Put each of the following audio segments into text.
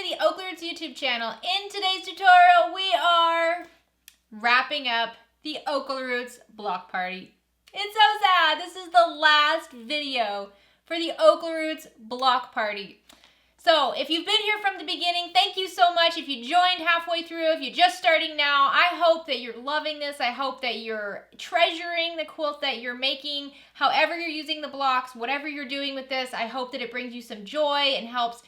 the OklaRoots YouTube channel. In today's tutorial, we are wrapping up the OklaRoots block party. It's so sad. This is the last video for the OklaRoots block party. So if you've been here from the beginning, thank you so much. If you joined halfway through, if you're just starting now, I hope that you're loving this. I hope that you're treasuring the quilt that you're making. However you're using the blocks, whatever you're doing with this, I hope that it brings you some joy and helps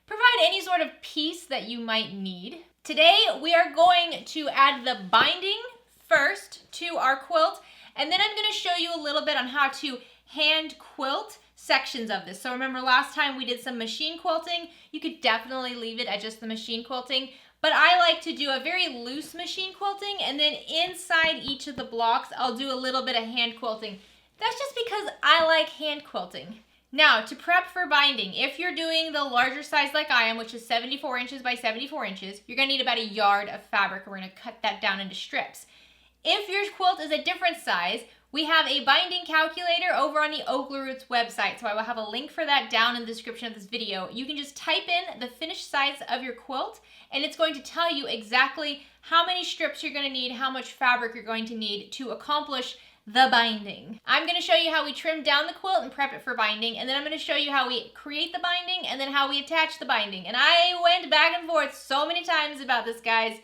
provide any sort of piece that you might need. Today we are going to add the binding first to our quilt, and then I'm going to show you a little bit on how to hand quilt sections of this. So remember last time we did some machine quilting. You could definitely leave it at just the machine quilting, but I like to do a very loose machine quilting, and then inside each of the blocks I'll do a little bit of hand quilting. That's just because I like hand quilting. Now, to prep for binding, if you're doing the larger size like I am, which is 74 inches by 74 inches, you're going to need about a yard of fabric, and we're going to cut that down into strips. If your quilt is a different size, we have a binding calculator over on the OklaRoots website, so I will have a link for that down in the description of this video. You can just type in the finished size of your quilt, and it's going to tell you exactly how many strips you're going to need, how much fabric you're going to need to accomplish the binding. I'm going to show you how we trim down the quilt and prep it for binding, and then I'm going to show you how we create the binding and then how we attach the binding. And I went back and forth so many times about this, guys.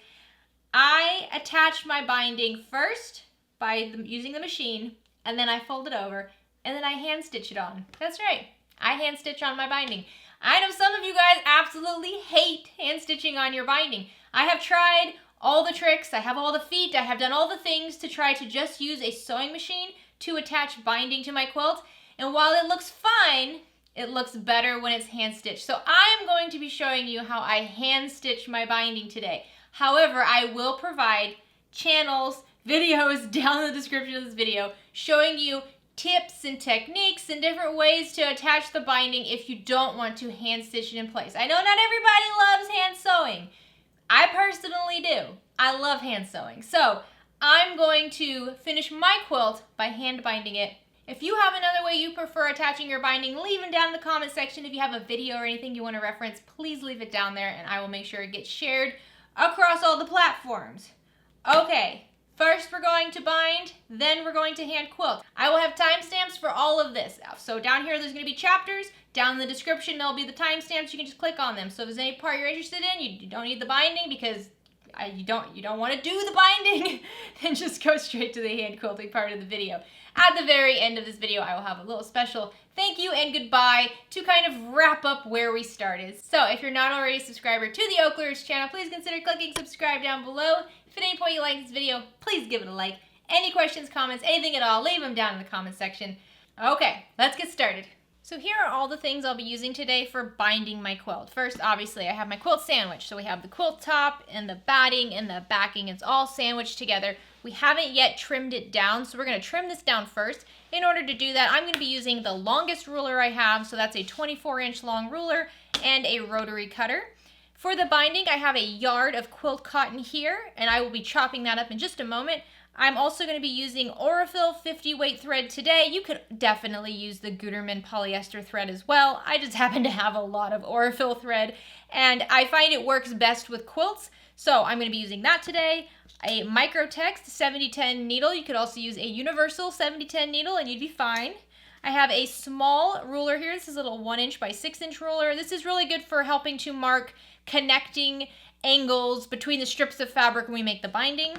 I attach my binding first by using the machine, and then I fold it over, and then I hand stitch it on. That's right, I hand stitch on my binding. I know some of you guys absolutely hate hand stitching on your binding. I have tried all the tricks, I have all the feet, I have done all the things to try to just use a sewing machine to attach binding to my quilt, and while it looks fine, it looks better when it's hand stitched. So I am going to be showing you how I hand stitch my binding today. However, I will provide channels, videos down in the description of this video showing you tips and techniques and different ways to attach the binding if you don't want to hand stitch it in place. I know not everybody loves hand sewing. I personally do. I love hand sewing. So I'm going to finish my quilt by hand binding it. If you have another way you prefer attaching your binding, leave them down in the comment section. If you have a video or anything you want to reference, please leave it down there and I will make sure it gets shared across all the platforms. Okay. First we're going to bind, then we're going to hand quilt. I will have timestamps for all of this. So down here there's going to be chapters. Down in the description there'll be the timestamps. You can just click on them. So if there's any part you're interested in, you don't need the binding because you don't want to do the binding, then just go straight to the hand quilting part of the video. At the very end of this video, I will have a little special thank you and goodbye to kind of wrap up where we started. So if you're not already a subscriber to the OklaRoots channel, please consider clicking subscribe down below. If at any point you like this video, please give it a like. Any questions, comments, anything at all, leave them down in the comment section. Okay, let's get started. So here are all the things I'll be using today for binding my quilt. First, obviously, I have my quilt sandwich. So we have the quilt top and the batting and the backing. It's all sandwiched together. We haven't yet trimmed it down, so we're going to trim this down first. In order to do that, I'm going to be using the longest ruler I have. So that's a 24-inch long ruler and a rotary cutter. For the binding, I have a yard of quilt cotton here, and I will be chopping that up in just a moment. I'm also going to be using Aurifil 50 weight thread today. You could definitely use the Gutermann polyester thread as well. I just happen to have a lot of Aurifil thread, and I find it works best with quilts. So I'm going to be using that today. A Microtex 7010 needle. You could also use a universal 7010 needle and you'd be fine. I have a small ruler here. This is a little 1-inch by 6-inch ruler. This is really good for helping to mark connecting angles between the strips of fabric when we make the binding.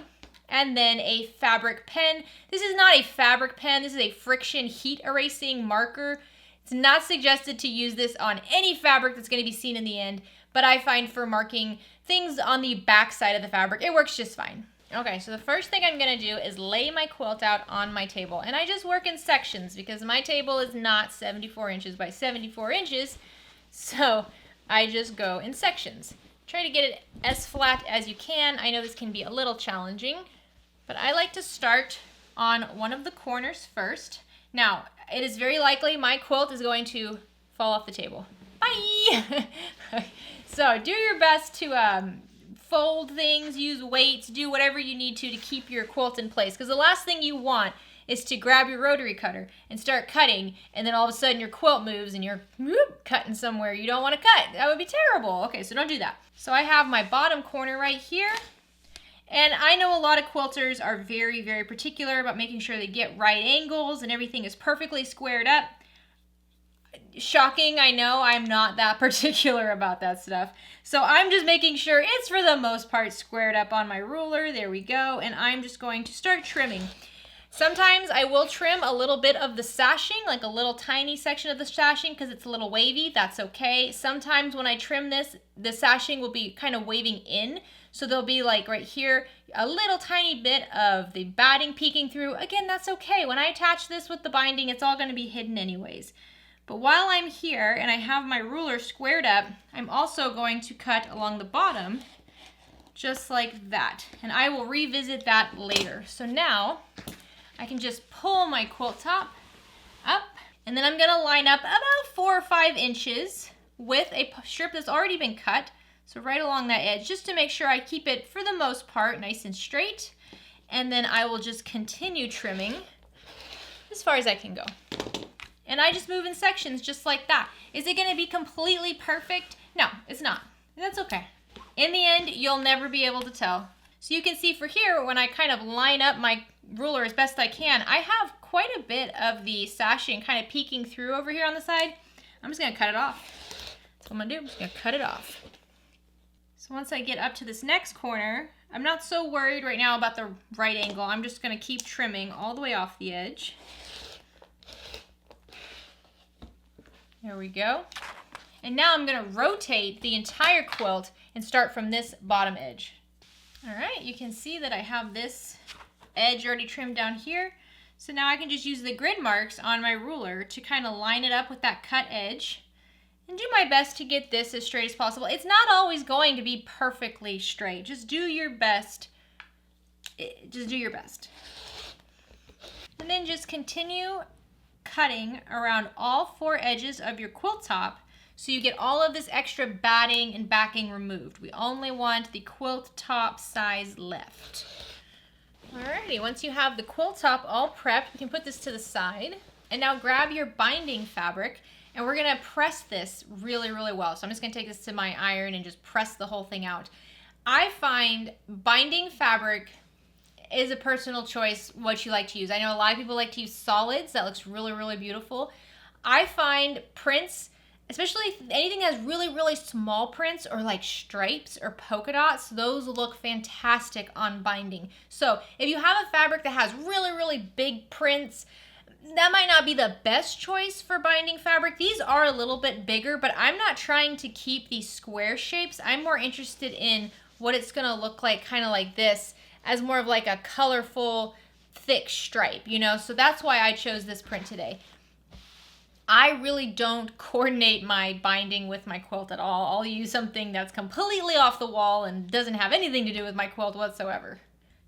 And then a fabric pen. This is not a fabric pen. This is a friction heat erasing marker. It's not suggested to use this on any fabric that's going to be seen in the end, but I find for marking things on the back side of the fabric, it works just fine. Okay, so the first thing I'm going to do is lay my quilt out on my table. And I just work in sections because my table is not 74 inches by 74 inches. So I just go in sections. Try to get it as flat as you can. I know this can be a little challenging, but I like to start on one of the corners first. Now, it is very likely my quilt is going to fall off the table. Bye! So do your best to fold things, use weights, do whatever you need to keep your quilt in place. Because the last thing you want is to grab your rotary cutter and start cutting, and then all of a sudden your quilt moves and you're cutting somewhere you don't want to cut. That would be terrible. Okay, so don't do that. So I have my bottom corner right here. And I know a lot of quilters are very, very particular about making sure they get right angles and everything is perfectly squared up. Shocking, I know. I'm not that particular about that stuff. So I'm just making sure it's for the most part squared up on my ruler. There we go. And I'm just going to start trimming. Sometimes I will trim a little bit of the sashing, like a little tiny section of the sashing because it's a little wavy. That's okay. Sometimes when I trim this, the sashing will be kind of waving in. So there'll be like right here, a little tiny bit of the batting peeking through. Again, that's okay. When I attach this with the binding, it's all going to be hidden anyways. But while I'm here and I have my ruler squared up, I'm also going to cut along the bottom just like that. And I will revisit that later. So now I can just pull my quilt top up, and then I'm gonna line up about 4 or 5 inches with a strip that's already been cut. So right along that edge, just to make sure I keep it for the most part nice and straight. And then I will just continue trimming as far as I can go. And I just move in sections just like that. Is it gonna be completely perfect? No, it's not. That's okay. In the end, you'll never be able to tell. So you can see for here, when I kind of line up my ruler as best I can, I have quite a bit of the sashing kind of peeking through over here on the side. I'm just gonna cut it off. That's what I'm gonna do, I'm just gonna cut it off. So once I get up to this next corner, I'm not so worried right now about the right angle. I'm just gonna keep trimming all the way off the edge. There we go. And now I'm gonna rotate the entire quilt and start from this bottom edge. All right, you can see that I have this edge already trimmed down here. So now I can just use the grid marks on my ruler to kind of line it up with that cut edge and do my best to get this as straight as possible. It's not always going to be perfectly straight. Just do your best. Just do your best. And then just continue cutting around all 4 edges of your quilt top so you get all of this extra batting and backing removed. We only want the quilt top size left. Alrighty, once you have the quilt top all prepped, we can put this to the side. And now grab your binding fabric, and we're gonna press this really, really well. So I'm just gonna take this to my iron and just press the whole thing out. I find binding fabric is a personal choice what you like to use. I know a lot of people like to use solids. That looks really, really beautiful. I find prints, especially anything that has really, really small prints or like stripes or polka dots, those look fantastic on binding. So if you have a fabric that has really, really big prints, that might not be the best choice for binding fabric. These are a little bit bigger, but I'm not trying to keep these square shapes. I'm more interested in what it's gonna look like, kind of like this, as more of like a colorful, thick stripe, you know? So that's why I chose this print today. I really don't coordinate my binding with my quilt at all. I'll use something that's completely off the wall and doesn't have anything to do with my quilt whatsoever.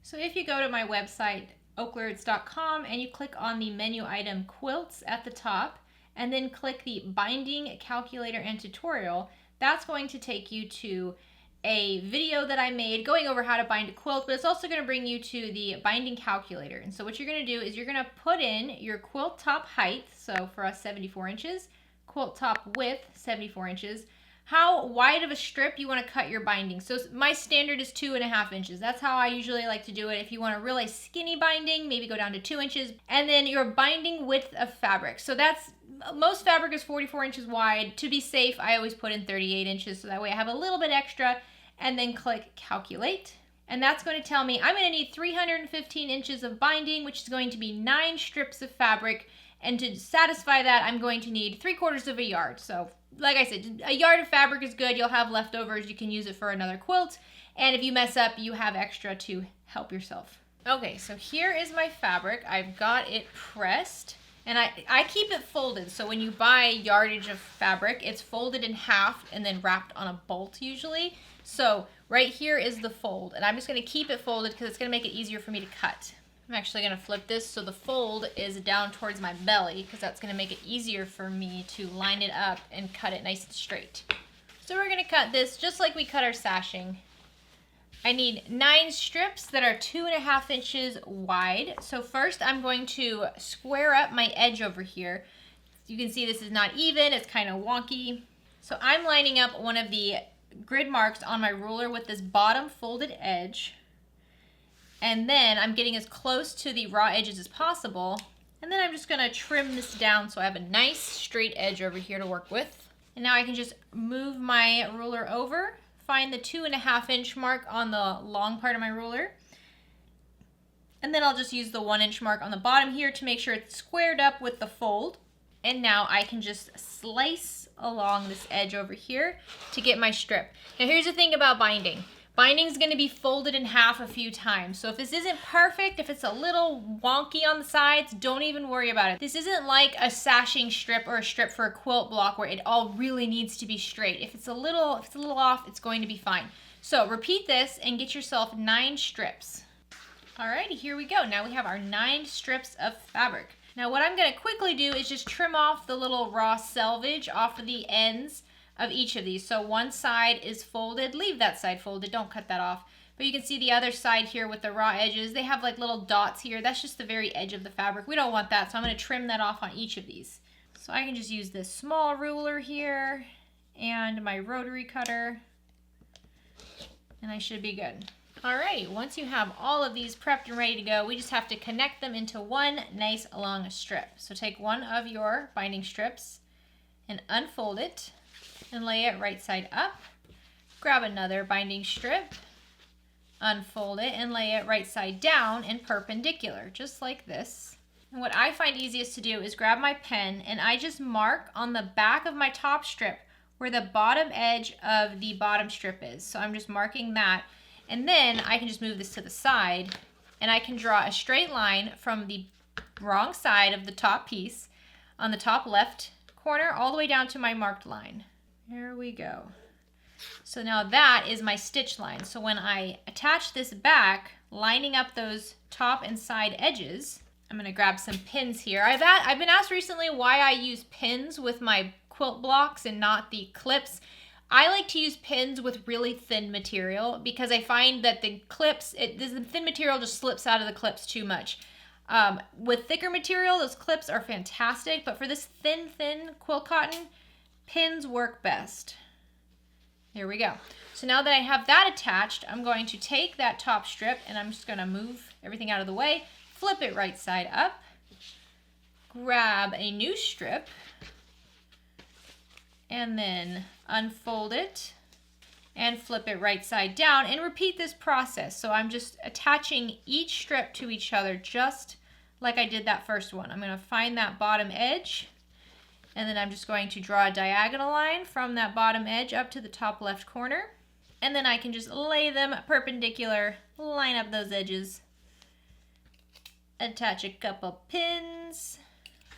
So if you go to my website, OklaRoots.com, and you click on the menu item Quilts at the top, and then click the Binding Calculator and Tutorial, that's going to take you to a video that I made going over how to bind a quilt, but it's also going to bring you to the binding calculator. And so what you're going to do is you're going to put in your quilt top height, so for us 74 inches, quilt top width 74 inches, how wide of a strip you want to cut your binding. So my standard is 2.5 inches. That's how I usually like to do it. If you want a really skinny binding, maybe go down to 2 inches. And then your binding width of fabric. So that's, most fabric is 44 inches wide. To be safe, I always put in 38 inches so that way I have a little bit extra. And then click calculate. And that's going to tell me I'm going to need 315 inches of binding, which is going to be 9 strips of fabric. And to satisfy that, I'm going to need 3/4 of a yard. So like I said, a yard of fabric is good. You'll have leftovers. You can use it for another quilt. And if you mess up, you have extra to help yourself. Okay, so here is my fabric. I've got it pressed. And I keep it folded. So when you buy yardage of fabric, it's folded in half and then wrapped on a bolt usually. So right here is the fold. And I'm just going to keep it folded because it's going to make it easier for me to cut. I'm actually going to flip this so the fold is down towards my belly because that's going to make it easier for me to line it up and cut it nice and straight. So we're going to cut this just like we cut our sashing. I need 9 strips that are 2.5 inches wide. So first I'm going to square up my edge over here. You can see this is not even, it's kind of wonky. So I'm lining up one of the grid marks on my ruler with this bottom folded edge. And then I'm getting as close to the raw edges as possible. And then I'm just gonna trim this down so I have a nice straight edge over here to work with. And now I can just move my ruler over, find the 2.5 inch mark on the long part of my ruler. And then I'll just use the 1 inch mark on the bottom here to make sure it's squared up with the fold. And now I can just slice along this edge over here to get my strip. Now here's the thing about binding. Binding is going to be folded in half a few times. So if this isn't perfect, if it's a little wonky on the sides, don't even worry about it. This isn't like a sashing strip or a strip for a quilt block where it all really needs to be straight. If it's a little off, it's going to be fine. So repeat this and get yourself 9 strips. Alrighty, here we go. Now we have our 9 strips of fabric. Now what I'm going to quickly do is just trim off the little raw selvage off of the ends of each of these. So one side is folded, leave that side folded, don't cut that off. But you can see the other side here with the raw edges, they have like little dots here. That's just the very edge of the fabric. We don't want that, so I'm going to trim that off on each of these. So I can just use this small ruler here and my rotary cutter, and I should be good. Alright, once you have all of these prepped and ready to go, we just have to connect them into one nice long strip. So take one of your binding strips and unfold it and lay it right side up. Grab another binding strip, unfold it, and lay it right side down and perpendicular, just like this. And what I find easiest to do is grab my pen and I just mark on the back of my top strip where the bottom edge of the bottom strip is. So I'm just marking that. And then I can just move this to the side and I can draw a straight line from the wrong side of the top piece on the top left corner all the way down to my marked line. There we go. So now that is my stitch line. So when I attach this back, lining up those top and side edges, I'm gonna grab some pins here. I've been asked recently why I use pins with my quilt blocks and not the clips. I like to use pins with really thin material because I find that the clips, the thin material just slips out of the clips too much. With thicker material, those clips are fantastic, but for this thin quilt cotton, pins work best. There we go. So now that I have that attached, I'm going to take that top strip and I'm just going to move everything out of the way, flip it right side up, grab a new strip, and then unfold it and flip it right side down and repeat this process. So I'm just attaching each strip to each other just like I did that first one. I'm going to find that bottom edge and then I'm just going to draw a diagonal line from that bottom edge up to the top left corner. And then I can just lay them perpendicular, line up those edges, attach a couple pins,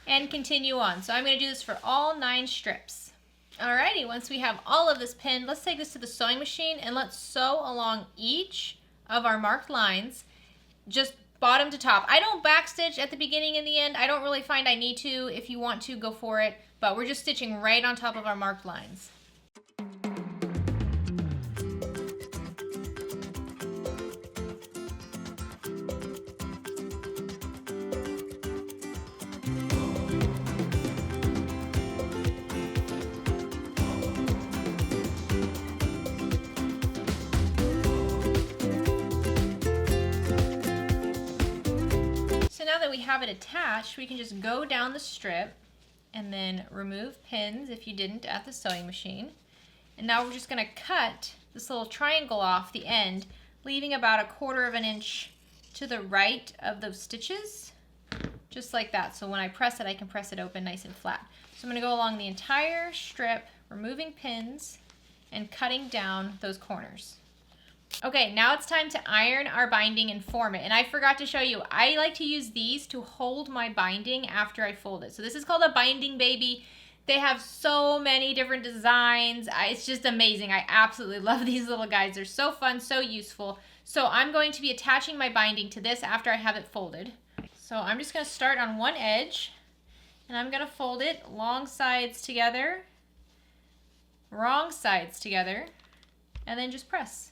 and continue on. So I'm going to do this for all 9 strips. Alrighty, once we have all of this pinned, let's take this to the sewing machine and let's sew along each of our marked lines, just bottom to top. I don't backstitch at the beginning and the end. I don't really find I need to. If you want to, go for it. But we're just stitching right on top of our marked lines. Now that we have it attached, we can just go down the strip and then remove pins if you didn't at the sewing machine. And now we're just going to cut this little triangle off the end, leaving about 1/4 inch to the right of those stitches, just like that. So when I press it, I can press it open nice and flat. So I'm going to go along the entire strip, removing pins and cutting down those corners. Okay, now it's time to iron our binding and form it. And I forgot to show you, I like to use these to hold my binding after I fold it. So this is called a binding baby. They have so many different designs. It's just amazing. I absolutely love these little guys. They're so fun, so useful. So I'm going to be attaching my binding to this after I have it folded. So I'm just going to start on one edge and I'm going to fold it long sides together, wrong sides together, and then just press.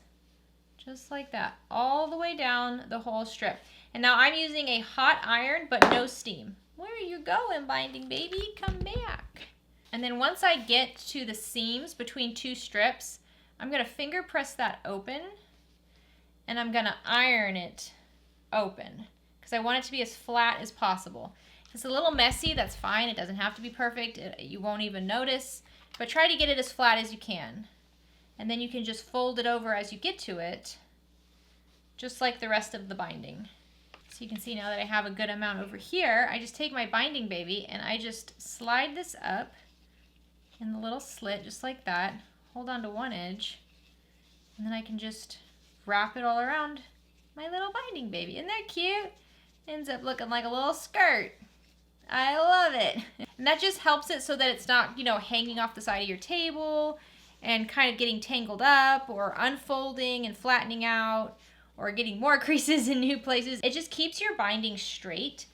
Just like that, all the way down the whole strip. And now I'm using a hot iron, but no steam. Where are you going, binding baby? Come back. And then once I get to the seams between two strips, I'm gonna finger press that open, and I'm gonna iron it open because I want it to be as flat as possible. If it's a little messy, that's fine. It doesn't have to be perfect. You won't even notice, but try to get it as flat as you can. And then you can just fold it over as you get to it, just like the rest of the binding. So you can see now that I have a good amount over here, I just take my binding baby and I just slide this up in the little slit, just like that. Hold on to one edge, and then I can just wrap it all around my little binding baby. Isn't that cute? Ends up looking like a little skirt. I love it. And that just helps it so that it's not, you know, hanging off the side of your table and kind of getting tangled up or unfolding and flattening out or getting more creases in new places. It just keeps your binding straight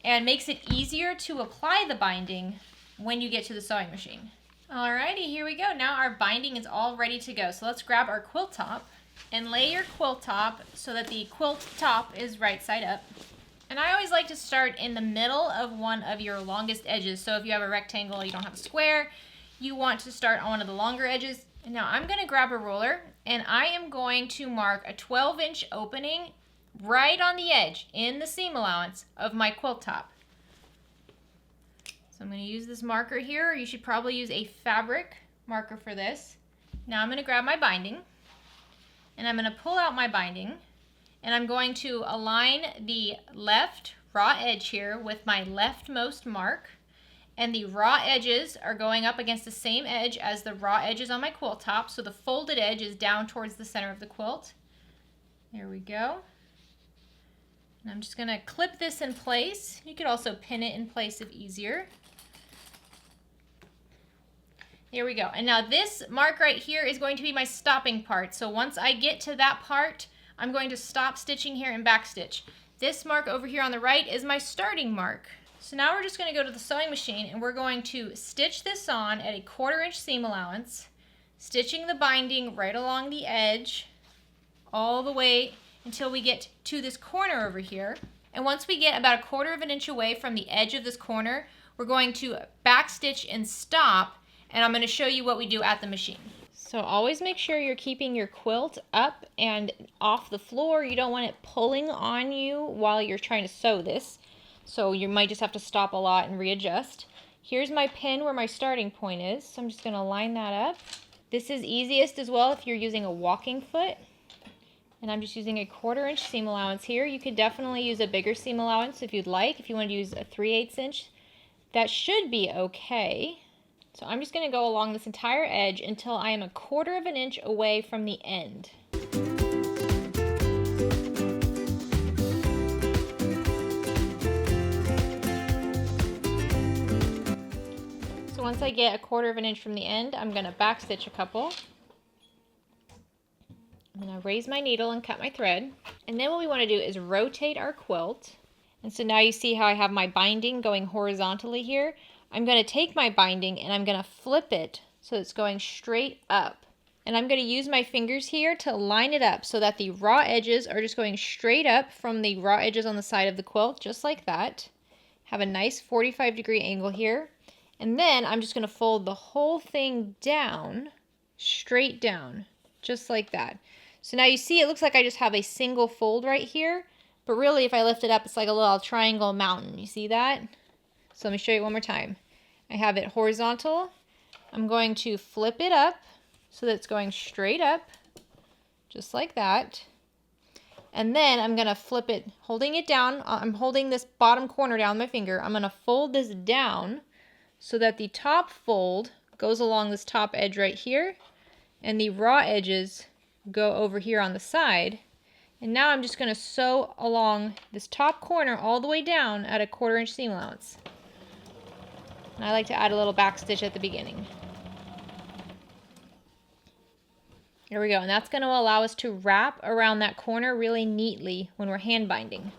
and makes it easier to apply the binding when you get to the sewing machine. Alrighty, here we go. Now our binding is all ready to go. So let's grab our quilt top and lay your quilt top so that the quilt top is right side up. And I always like to start in the middle of one of your longest edges. So if you have a rectangle, you don't have a square, you want to start on one of the longer edges. And now I'm going to grab a ruler and I am going to mark a 12-inch opening right on the edge in the seam allowance of my quilt top. So I'm going to use this marker here. You should probably use a fabric marker for this. Now I'm going to grab my binding and I'm going to pull out my binding and I'm going to align the left raw edge here with my leftmost mark, and the raw edges are going up against the same edge as the raw edges on my quilt top, so the folded edge is down towards the center of the quilt. There we go. And I'm just going to clip this in place. You could also pin it in place if easier. There we go. And now this mark right here is going to be my stopping part. So once I get to that part, I'm going to stop stitching here and backstitch. This mark over here on the right is my starting mark. So now we're just going to go to the sewing machine and we're going to stitch this on at a 1/4 inch seam allowance, stitching the binding right along the edge all the way until we get to this corner over here. And once we get about 1/4 inch away from the edge of this corner, we're going to backstitch and stop, and I'm going to show you what we do at the machine. So always make sure you're keeping your quilt up and off the floor. You don't want it pulling on you while you're trying to sew this. So you might just have to stop a lot and readjust. Here's my pin where my starting point is. So I'm just going to line that up. This is easiest as well if you're using a walking foot. And I'm just using a 1/4 inch seam allowance here. You could definitely use a bigger seam allowance if you'd like. If you want to use a 3/8 inch, that should be okay. So I'm just going to go along this entire edge until I am a 1/4 inch away from the end. So once I get a 1/4 inch from the end, I'm going to backstitch a couple. I'm going to raise my needle and cut my thread. And then what we want to do is rotate our quilt. And so now you see how I have my binding going horizontally here. I'm going to take my binding and I'm going to flip it so it's going straight up. And I'm going to use my fingers here to line it up so that the raw edges are just going straight up from the raw edges on the side of the quilt, just like that. Have a nice 45-degree angle here. And then I'm just going to fold the whole thing down, straight down, just like that. So now you see it looks like I just have a single fold right here, but really if I lift it up, it's like a little triangle mountain. You see that? So let me show you one more time. I have it horizontal. I'm going to flip it up so that it's going straight up, just like that. And then I'm going to flip it, holding it down. I'm holding this bottom corner down with my finger. I'm going to fold this down so that the top fold goes along this top edge right here, and the raw edges go over here on the side. And now I'm just going to sew along this top corner all the way down at a 1/4 inch seam allowance. And I like to add a little back stitch at the beginning. There we go, and that's going to allow us to wrap around that corner really neatly when we're hand binding.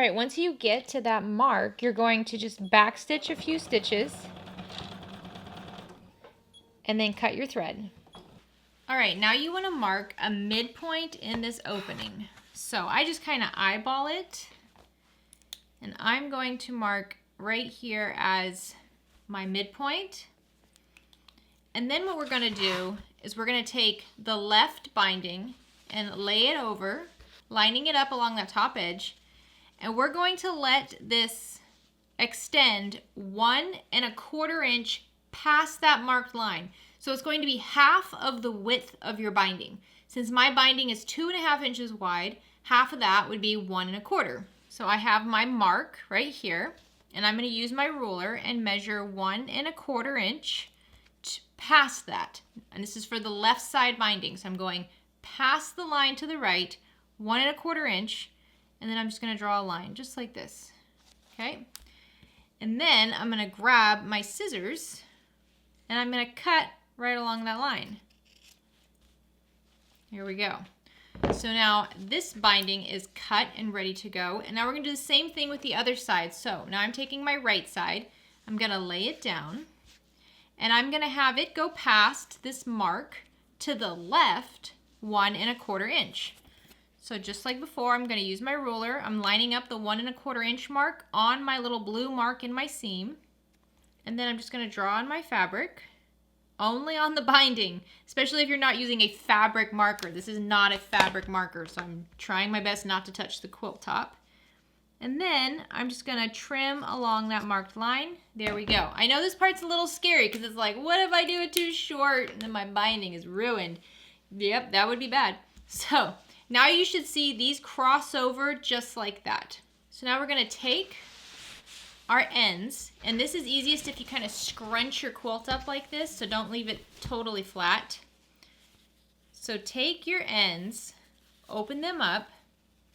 right, once you get to that mark, you're going to just backstitch a few stitches and then cut your thread. All right, now you want to mark a midpoint in this opening. So I just kind of eyeball it, and I'm going to mark right here as my midpoint. And then what we're going to do is we're going to take the left binding and lay it over, lining it up along that top edge, and we're going to let this extend 1 1/4 inch past that marked line. So it's going to be half of the width of your binding. Since my binding is 2.5 inches wide, half of that would be 1 1/4. So I have my mark right here, and I'm going to use my ruler and measure 1 1/4 inch past that. And this is for the left side binding. So I'm going past the line to the right, 1 1/4 inch, and then I'm just going to draw a line just like this. Okay? And then I'm going to grab my scissors and I'm going to cut right along that line. Here we go. So now this binding is cut and ready to go. And now we're going to do the same thing with the other side. So now I'm taking my right side, I'm going to lay it down, and I'm going to have it go past this mark to the left 1 1/4 inch. So just like before, I'm going to use my ruler. I'm lining up the 1 1/4 inch mark on my little blue mark in my seam. And then I'm just going to draw on my fabric, only on the binding, especially if you're not using a fabric marker. This is not a fabric marker, so I'm trying my best not to touch the quilt top. And then I'm just going to trim along that marked line. There we go. I know this part's a little scary because it's like, what if I do it too short and then my binding is ruined? Yep, that would be bad. So now you should see these cross over just like that. So now we're going to take our ends, and this is easiest if you kind of scrunch your quilt up like this, so don't leave it totally flat. So take your ends, open them up,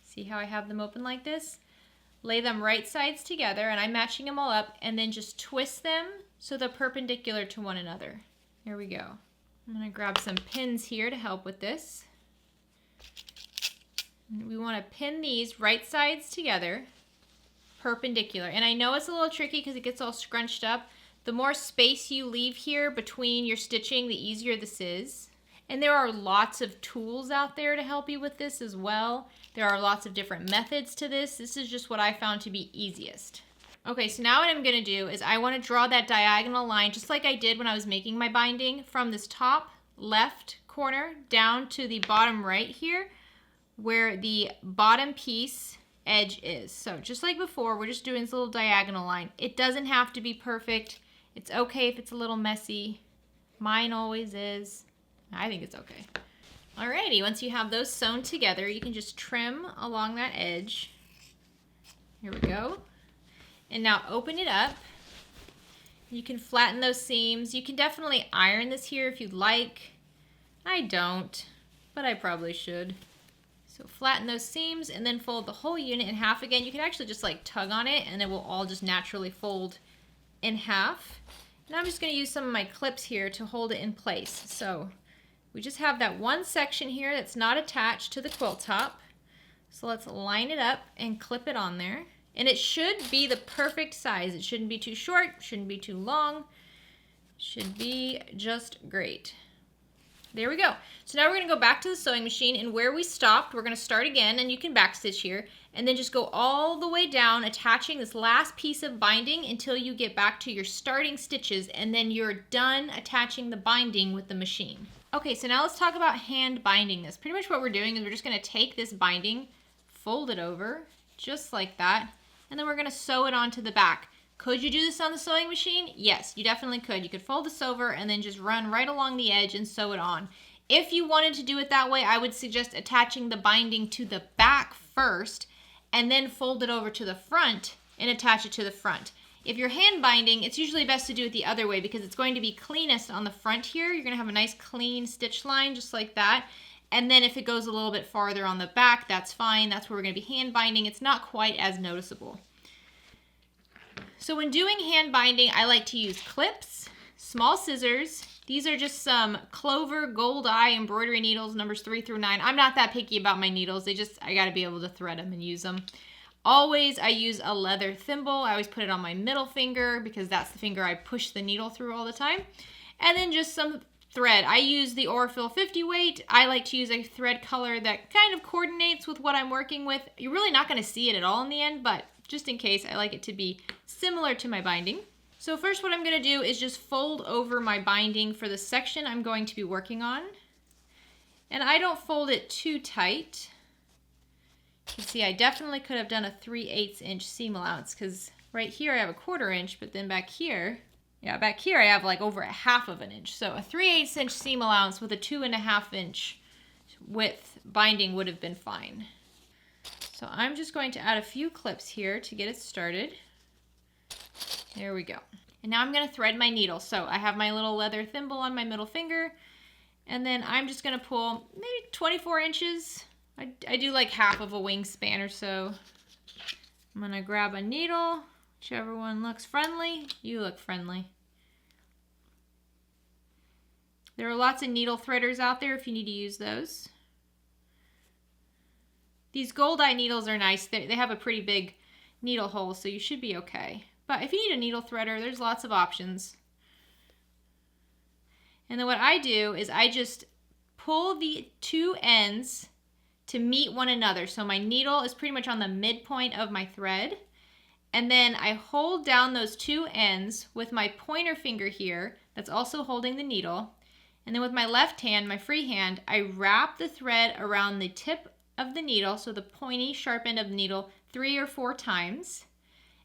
see how I have them open like this? Lay them right sides together, and I'm matching them all up, and then just twist them so they're perpendicular to one another. Here we go. I'm going to grab some pins here to help with this. We want to pin these right sides together, perpendicular. And I know it's a little tricky because it gets all scrunched up. The more space you leave here between your stitching, the easier this is. And there are lots of tools out there to help you with this as well. There are lots of different methods to this. This is just what I found to be easiest. Okay, so now what I'm going to do is I want to draw that diagonal line just like I did when I was making my binding from this top left corner down to the bottom right here where the bottom piece edge is. So just like before, we're just doing this little diagonal line. It doesn't have to be perfect. It's okay if it's a little messy. Mine always is. I think it's okay. Alrighty, once you have those sewn together, you can just trim along that edge. Here we go. And now open it up. You can flatten those seams. You can definitely iron this here if you'd like. I don't, but I probably should. So flatten those seams and then fold the whole unit in half again. You can actually just like tug on it and it will all just naturally fold in half. And I'm just going to use some of my clips here to hold it in place. So we just have that one section here that's not attached to the quilt top. So let's line it up and clip it on there. And it should be the perfect size. It shouldn't be too short, shouldn't be too long. Should be just great. There we go. So now we're going to go back to the sewing machine, and where we stopped, we're going to start again, and you can backstitch here, and then just go all the way down, attaching this last piece of binding until you get back to your starting stitches, and then you're done attaching the binding with the machine. Okay, so now let's talk about hand binding this. Pretty much what we're doing is we're just going to take this binding, fold it over, just like that, and then we're going to sew it onto the back. Could you do this on the sewing machine? Yes, you definitely could. You could fold this over and then just run right along the edge and sew it on. If you wanted to do it that way, I would suggest attaching the binding to the back first and then fold it over to the front and attach it to the front. If you're hand binding, it's usually best to do it the other way because it's going to be cleanest on the front here. You're going to have a nice clean stitch line just like that. And then if it goes a little bit farther on the back, that's fine. That's where we're going to be hand binding. It's not quite as noticeable. So when doing hand binding, I like to use clips, small scissors. These are just some Clover Gold Eye embroidery needles, numbers 3 through 9. I'm not that picky about my needles. I got to be able to thread them and use them. Always I use a leather thimble. I always put it on my middle finger because that's the finger I push the needle through all the time. And then just some thread. I use the Aurifil 50 weight. I like to use a thread color that kind of coordinates with what I'm working with. You're really not going to see it at all in the end, but just in case, I like it to be similar to my binding. So first what I'm going to do is just fold over my binding for the section I'm going to be working on. And I don't fold it too tight. You see, I definitely could have done a 3/8 inch seam allowance because right here I have a 1/4 inch, but then back here, back here I have like over 1/2 inch. So a 3/8 inch seam allowance with a 2.5 inch width binding would have been fine. So I'm just going to add a few clips here to get it started. There we go. And now I'm going to thread my needle. So I have my little leather thimble on my middle finger, and then I'm just going to pull maybe 24 inches. I do like 1/2 of a wingspan or so. I'm going to grab a needle, whichever one looks friendly. You look friendly. There are lots of needle threaders out there if you need to use those. These gold eye needles are nice. They have a pretty big needle hole, so you should be okay. But if you need a needle threader, there's lots of options. And then what I do is I just pull the two ends to meet one another. So my needle is pretty much on the midpoint of my thread. And then I hold down those two ends with my pointer finger here, that's also holding the needle. And then with my left hand, my free hand, I wrap the thread around the tip of the needle, so the pointy sharp end of the needle, 3 or 4 times.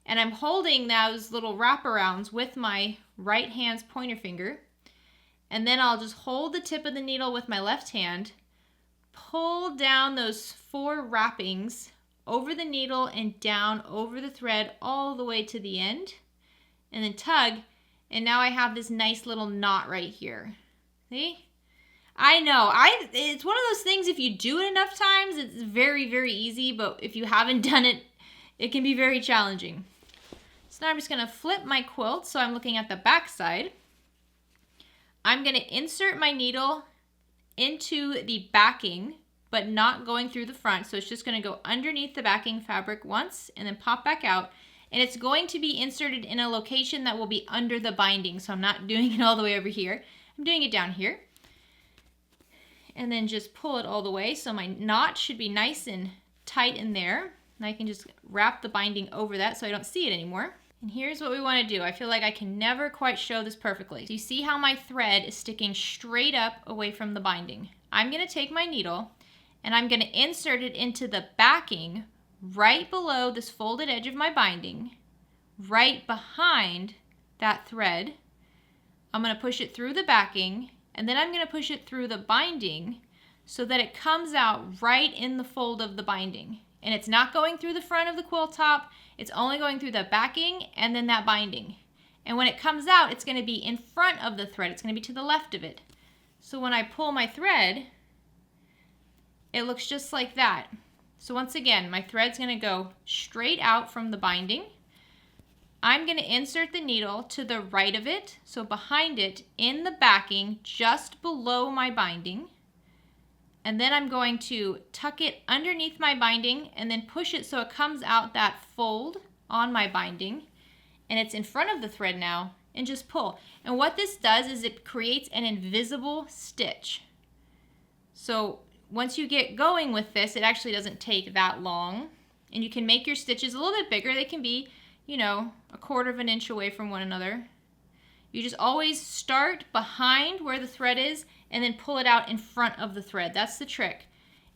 And I'm holding those little wraparounds with my right hand's pointer finger. And then I'll just hold the tip of the needle with my left hand, pull down those 4 wrappings over the needle and down over the thread all the way to the end, and then tug, and now I have this nice little knot right here. See? I know, it's one of those things, if you do it enough times, it's very, very easy, but if you haven't done it, it can be very challenging. So now I'm just going to flip my quilt so I'm looking at the back side. I'm going to insert my needle into the backing, but not going through the front. So it's just going to go underneath the backing fabric once and then pop back out. And it's going to be inserted in a location that will be under the binding. So I'm not doing it all the way over here. I'm doing it down here. And then just pull it all the way. So my knot should be nice and tight in there. And I can just wrap the binding over that so I don't see it anymore. And here's what we want to do. I feel like I can never quite show this perfectly. So you see how my thread is sticking straight up away from the binding. I'm going to take my needle and I'm going to insert it into the backing right below this folded edge of my binding, right behind that thread. I'm going to push it through the backing, and then I'm going to push it through the binding so that it comes out right in the fold of the binding. And it's not going through the front of the quilt top. It's only going through the backing and then that binding. And when it comes out, it's going to be in front of the thread. It's going to be to the left of it. So when I pull my thread, it looks just like that. So once again, my thread's going to go straight out from the binding. I'm going to insert the needle to the right of it, so behind it in the backing, just below my binding. And then I'm going to tuck it underneath my binding and then push it so it comes out that fold on my binding. And it's in front of the thread now, and just pull. And what this does is it creates an invisible stitch. So once you get going with this, it actually doesn't take that long. And you can make your stitches a little bit bigger. They can be, you know, 1/4 inch away from one another. You just always start behind where the thread is and then pull it out in front of the thread. That's the trick.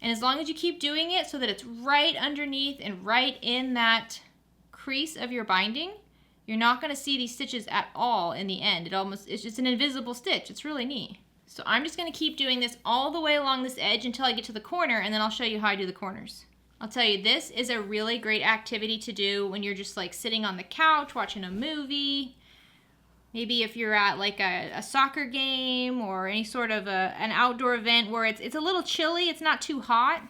And as long as you keep doing it so that it's right underneath and right in that crease of your binding, you're not going to see these stitches at all in the end. It's just an invisible stitch. It's really neat. So I'm just going to keep doing this all the way along this edge until I get to the corner, and then I'll show you how I do the corners. I'll tell you, this is a really great activity to do when you're just like sitting on the couch watching a movie. Maybe if you're at like a soccer game or any sort of an outdoor event where it's a little chilly, it's not too hot,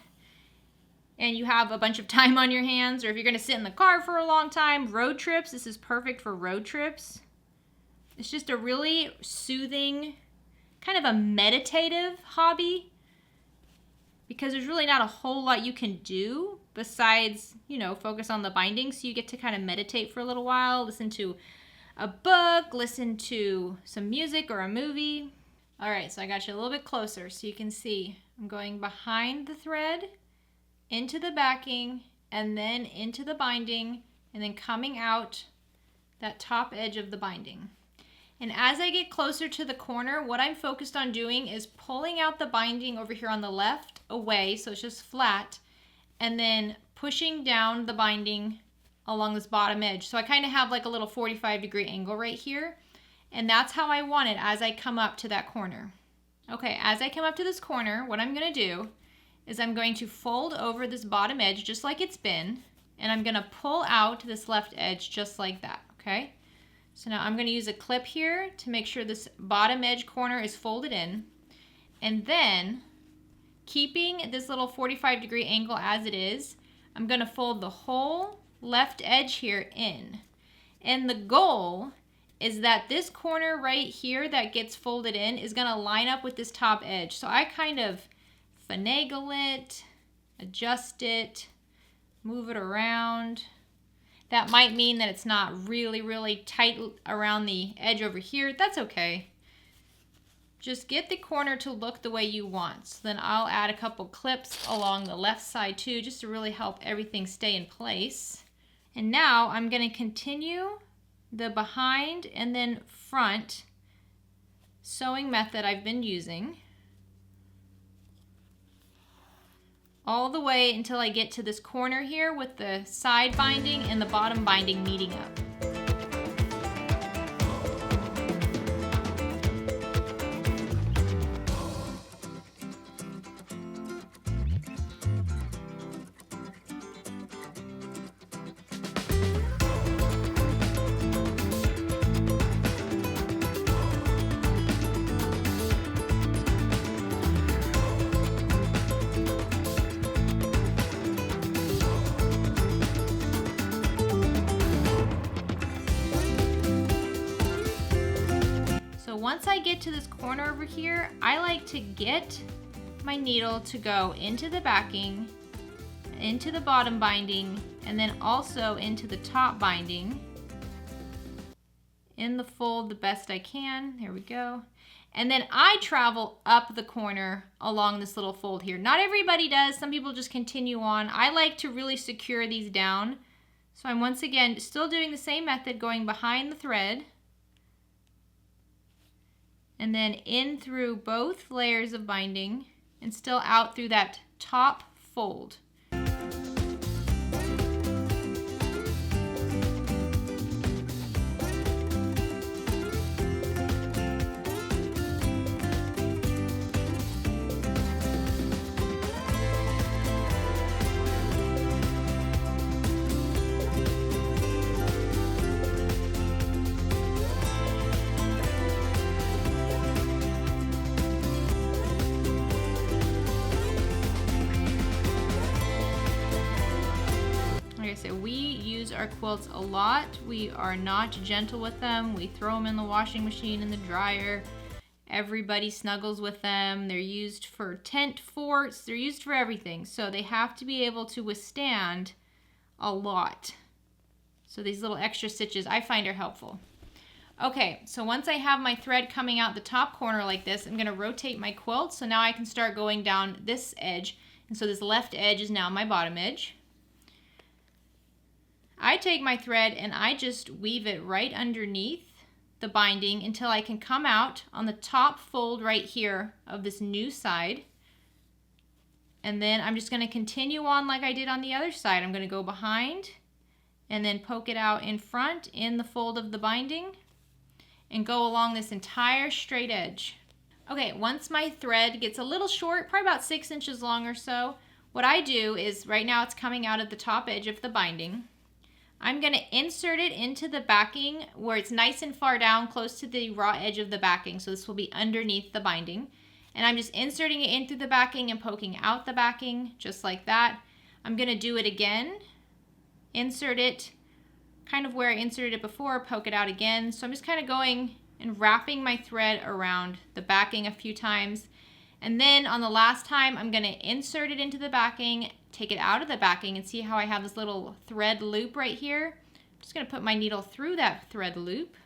and you have a bunch of time on your hands, or if you're going to sit in the car for a long time, road trips, this is perfect for road trips. It's just a really soothing, kind of a meditative hobby, because there's really not a whole lot you can do besides, you know, focus on the binding. So you get to kind of meditate for a little while, listen to a book, listen to some music or a movie. All right, so I got you a little bit closer so you can see. I'm going behind the thread, into the backing, and then into the binding, and then coming out that top edge of the binding. And as I get closer to the corner, what I'm focused on doing is pulling out the binding over here on the left away, so it's just flat, and then pushing down the binding along this bottom edge. So I kind of have like a little 45-degree angle right here, and that's how I want it as I come up to that corner. Okay, as I come up to this corner, what I'm going to do is I'm going to fold over this bottom edge just like it's been, and I'm going to pull out this left edge just like that, okay? So now I'm going to use a clip here to make sure this bottom edge corner is folded in. And then, keeping this little 45-degree angle as it is, I'm going to fold the whole left edge here in. And the goal is that this corner right here that gets folded in is going to line up with this top edge. So I kind of finagle it, adjust it, move it around. That might mean that it's not really, really tight around the edge over here. That's okay. Just get the corner to look the way you want. So then I'll add a couple clips along the left side too, just to really help everything stay in place. And now I'm going to continue the behind and then front sewing method I've been using all the way until I get to this corner here with the side binding and the bottom binding meeting up. Once I get to this corner over here, I like to get my needle to go into the backing, into the bottom binding, and then also into the top binding. In the fold the best I can. There we go. And then I travel up the corner along this little fold here. Not everybody does. Some people just continue on. I like to really secure these down. So I'm once again still doing the same method, going behind the thread, and then in through both layers of binding and still out through that top fold. So we use our quilts a lot. We are not gentle with them. We throw them in the washing machine, in the dryer. Everybody snuggles with them. They're used for tent forts. They're used for everything. So they have to be able to withstand a lot. So these little extra stitches I find are helpful. Okay, so once I have my thread coming out the top corner like this, I'm going to rotate my quilt. So now I can start going down this edge. And so this left edge is now my bottom edge. I take my thread and I just weave it right underneath the binding until I can come out on the top fold right here of this new side. And then I'm just going to continue on like I did on the other side. I'm going to go behind and then poke it out in front in the fold of the binding and go along this entire straight edge. Okay, once my thread gets a little short, probably about 6 inches long or so, what I do is, right now it's coming out of the top edge of the binding. I'm going to insert it into the backing where it's nice and far down, close to the raw edge of the backing. So this will be underneath the binding. And I'm just inserting it in through the backing and poking out the backing, just like that. I'm going to do it again. Insert it kind of where I inserted it before, poke it out again. So I'm just kind of going and wrapping my thread around the backing a few times. And then on the last time, I'm gonna insert it into the backing, take it out of the backing, and see how I have this little thread loop right here? I'm just gonna put my needle through that thread loop.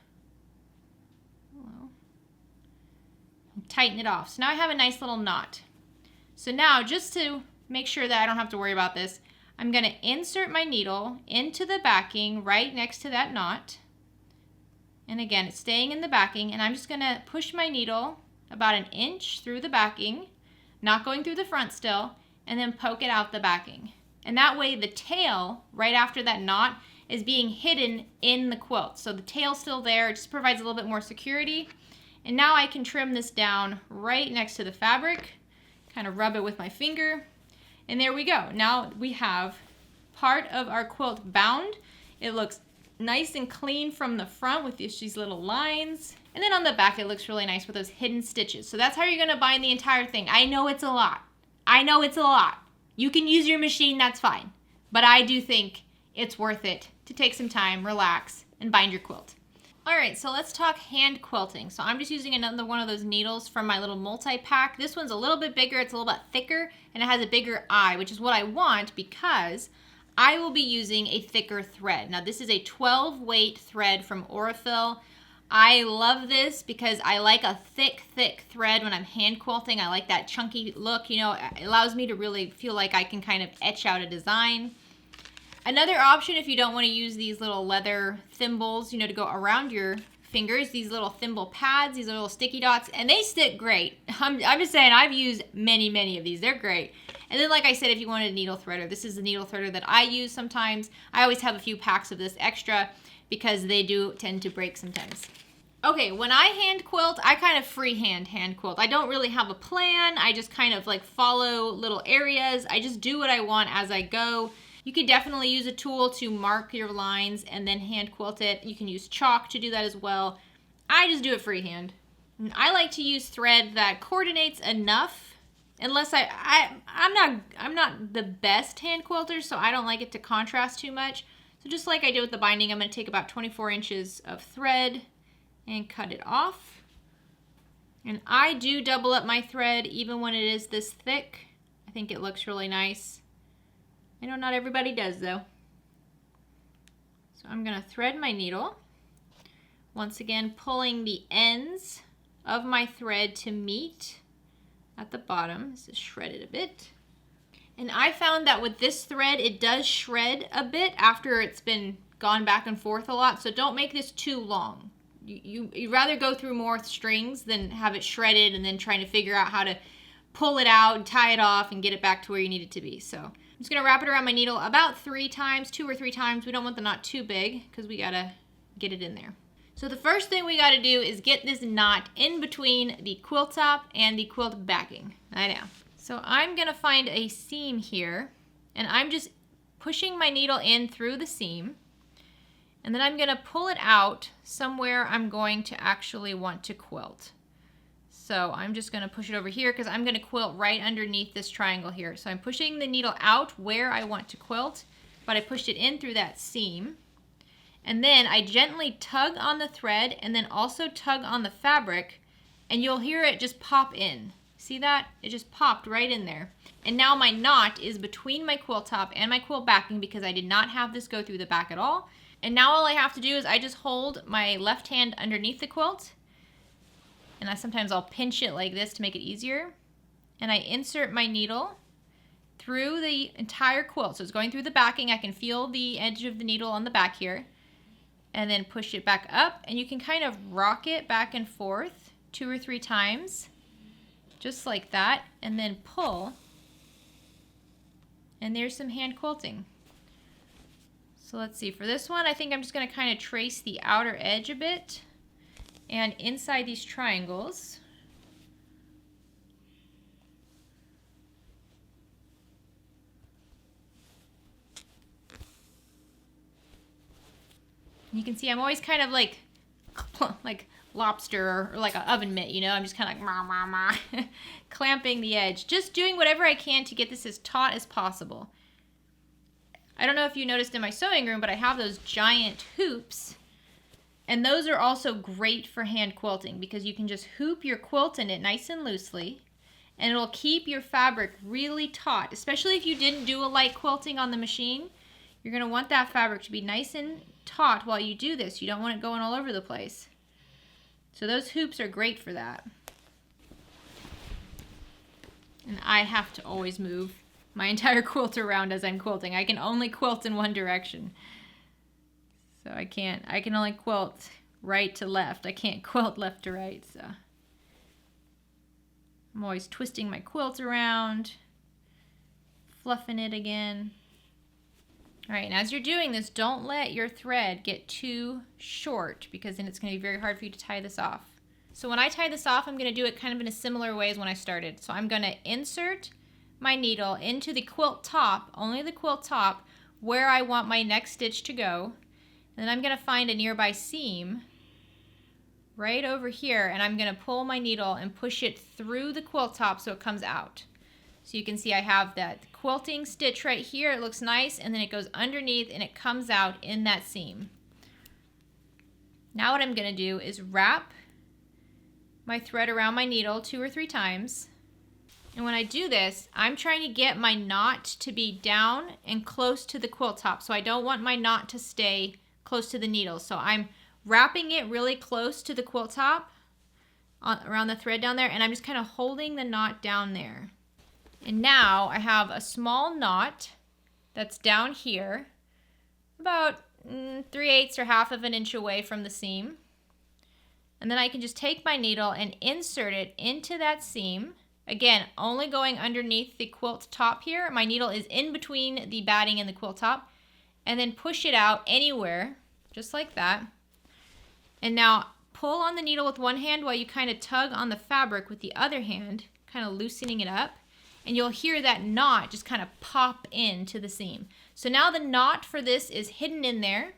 And tighten it off. So now I have a nice little knot. So now, just to make sure that I don't have to worry about this, I'm gonna insert my needle into the backing right next to that knot. And again, it's staying in the backing, and I'm just gonna push my needle about 1 inch through the backing, not going through the front still, and then poke it out the backing. And that way the tail, right after that knot, is being hidden in the quilt. So the tail's still there, it just provides a little bit more security. And now I can trim this down right next to the fabric, kind of rub it with my finger, and there we go. Now we have part of our quilt bound. It looks nice and clean from the front with these little lines. And then on the back, it looks really nice with those hidden stitches. So that's how you're gonna bind the entire thing. I know it's a lot. I know it's a lot. You can use your machine, that's fine. But I do think it's worth it to take some time, relax, and bind your quilt. All right, so let's talk hand quilting. So I'm just using another one of those needles from my little multi-pack. This one's a little bit bigger, it's a little bit thicker, and it has a bigger eye, which is what I want because I will be using a thicker thread. Now this is a 12 weight thread from Aurifil. I love this because I like a thick thread when I'm hand quilting. I like that chunky look, you know, it allows me to really feel like I can kind of etch out a design. Another option, if you don't want to use these little leather thimbles, you know, to go around your fingers, these little thimble pads, these little sticky dots, and they stick great. I'm just saying, I've used many of these. They're great. And then, like I said, if you wanted a needle threader, this is the needle threader that I use sometimes. I always have a few packs of this extra because they do tend to break sometimes. Okay, when I hand quilt, I kind of freehand hand quilt. I don't really have a plan. I just kind of like follow little areas. I just do what I want as I go. You could definitely use a tool to mark your lines and then hand quilt it. You can use chalk to do that as well. I just do it freehand. And I like to use thread that coordinates enough, unless I'm not the best hand quilter, so I don't like it to contrast too much. So just like I did with the binding, I'm going to take about 24 inches of thread and cut it off. And I do double up my thread even when it is this thick. I think it looks really nice. I know not everybody does though. So I'm gonna thread my needle. Once again, pulling the ends of my thread to meet at the bottom. This is shredded a bit. And I found that with this thread, it does shred a bit after it's been gone back and forth a lot. So don't make this too long. You'd rather go through more strings than have it shredded and then trying to figure out how to pull it out and tie it off and get it back to where you need it to be. So I'm just gonna wrap it around my needle about 3 times, 2 or 3 times. We don't want the knot too big because we gotta get it in there. So the first thing we gotta do is get this knot in between the quilt top and the quilt backing. I know. So I'm gonna find a seam here and I'm just pushing my needle in through the seam. And then I'm gonna pull it out somewhere I'm going to actually want to quilt. So I'm just gonna push it over here because I'm gonna quilt right underneath this triangle here. So I'm pushing the needle out where I want to quilt, but I pushed it in through that seam. And then I gently tug on the thread and then also tug on the fabric, and you'll hear it just pop in. See that? It just popped right in there. And now my knot is between my quilt top and my quilt backing because I did not have this go through the back at all. And now all I have to do is I just hold my left hand underneath the quilt, and sometimes I'll pinch it like this to make it easier. And I insert my needle through the entire quilt. So it's going through the backing. I can feel the edge of the needle on the back here. And then push it back up. And you can kind of rock it back and forth 2 or 3 times. Just like that. And then pull. And there's some hand quilting. So let's see. For this one, I think I'm just going to kind of trace the outer edge a bit. And inside these triangles, you can see I'm always kind of like lobster or like an oven mitt, you know? I'm just kind of like mah, mah, mah, clamping the edge. Just doing whatever I can to get this as taut as possible. I don't know if you noticed in my sewing room, but I have those giant hoops. And those are also great for hand quilting because you can just hoop your quilt in it nice and loosely. and it'll keep your fabric really taut, especially if you didn't do a light quilting on the machine. You're gonna want that fabric to be nice and taut while you do this. You don't want it going all over the place. So those hoops are great for that. And I have to always move my entire quilt around as I'm quilting. I can only quilt in one direction. So I can only quilt right to left. I can't quilt left to right, so. I'm always twisting my quilt around, fluffing it again. All right, and as you're doing this, don't let your thread get too short because then it's gonna be very hard for you to tie this off. So when I tie this off, I'm gonna do it kind of in a similar way as when I started. So I'm gonna insert my needle into the quilt top, only the quilt top, where I want my next stitch to go. And then I'm gonna find a nearby seam right over here, and I'm gonna pull my needle and push it through the quilt top so it comes out. So you can see I have that quilting stitch right here. It looks nice, and then it goes underneath and it comes out in that seam. Now what I'm gonna do is wrap my thread around my needle 2 or 3 times. And when I do this, I'm trying to get my knot to be down and close to the quilt top. So I don't want my knot to stay close to the needle. So I'm wrapping it really close to the quilt top around the thread down there, and I'm just kind of holding the knot down there. And now I have a small knot that's down here, about 3/8 or 1/2 of an inch away from the seam. And then I can just take my needle and insert it into that seam. Again, only going underneath the quilt top here. My needle is in between the batting and the quilt top. And then push it out anywhere, just like that. And now pull on the needle with one hand while you kind of tug on the fabric with the other hand, kind of loosening it up. And you'll hear that knot just kind of pop into the seam. So now the knot for this is hidden in there.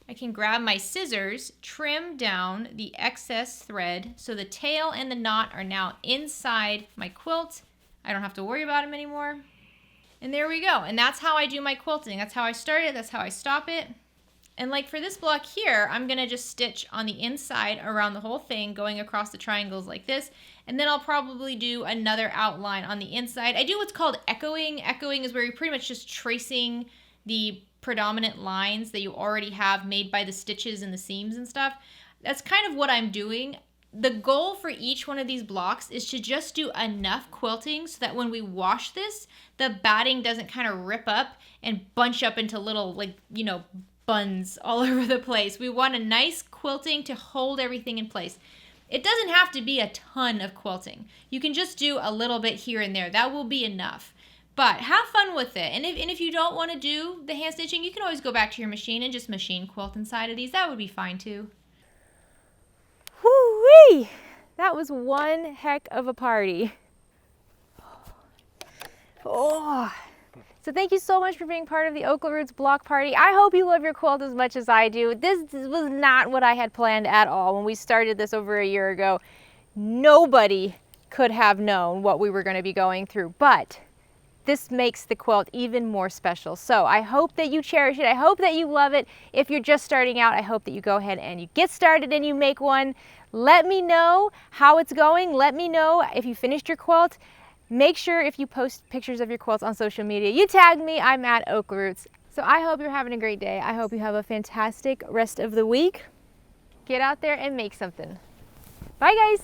I can grab my scissors, trim down the excess thread so the tail and the knot are now inside my quilt. I don't have to worry about them anymore. And there we go. And that's how I do my quilting. That's how I start it. That's how I stop it. And like for this block here, I'm gonna just stitch on the inside around the whole thing, going across the triangles like this. And then I'll probably do another outline on the inside. I do what's called echoing. Echoing is where you're pretty much just tracing the predominant lines that you already have made by the stitches and the seams and stuff. That's kind of what I'm doing. The goal for each one of these blocks is to just do enough quilting so that when we wash this, the batting doesn't kind of rip up and bunch up into little, like, you know, buns all over the place. We want a nice quilting to hold everything in place. It doesn't have to be a ton of quilting. You can just do a little bit here and there. That will be enough. But have fun with it. And if you don't want to do the hand stitching, you can always go back to your machine and just machine quilt inside of these. That would be fine too. Whoo-wee! That was one heck of a party. Oh. So thank you so much for being part of the OklaRoots block party. I hope you love your quilt as much as I do. This was not what I had planned at all. When we started this over a year ago, nobody could have known what we were going to be going through, but this makes the quilt even more special. So I hope that you cherish it. I hope that you love it. If you're just starting out, I hope that you go ahead and you get started and you make one. Let me know how it's going. Let me know if you finished your quilt. Make sure if you post pictures of your quilts on social media, you tag me. I'm at OklaRoots. So I hope you're having a great day. I hope you have a fantastic rest of the week. Get out there and make something. Bye, guys.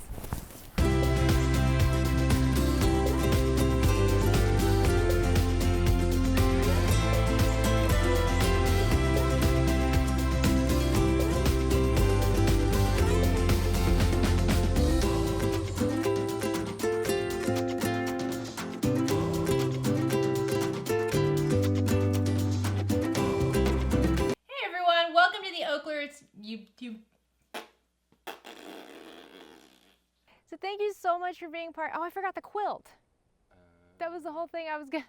YouTube. So thank you so much for being part. Oh, I forgot the quilt. That was the whole thing I was gonna.